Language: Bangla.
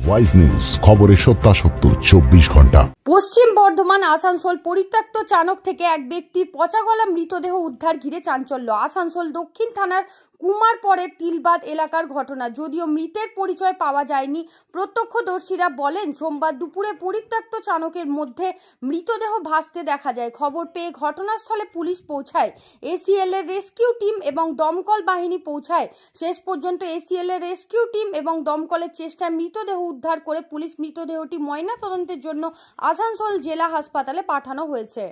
ওয়াইজ নিউজ, খবরের সত্যাসত্য 24 ঘন্টা। পশ্চিম বর্ধমান আসানসোল পরিত্যক্ত চানক থেকে এক ব্যক্তির পচাগলা মৃতদেহ উদ্ধার ঘিরে চাঞ্চল্য। আসানসোল দক্ষিণ থানার কুমারপড়ের তিলবাদ এলাকার ঘটনা। যদিও মৃতের পরিচয় পাওয়া যায়নি, প্রত্যক্ষদর্শীরা বলেন সোমবার দুপুরে পরিত্যক্ত চানকের মধ্যে মৃতদেহ ভাসতে দেখা যায়। খবর পেয়ে ঘটনাস্থলে পুলিশ পৌঁছায়, এসিএল এর রেস্কিউ টিম এবং দমকল বাহিনী পৌঁছায়। শেষ পর্যন্ত এসিএল এর রেস্কিউ টিম এবং দমকলের চেষ্টায় মৃতদেহ উদ্ধার করে পুলিশ মৃতদেহটি ময়নাতদন্তের জন্য আসানসোল জেলা হাসপাতালে পাঠানো হয়েছে।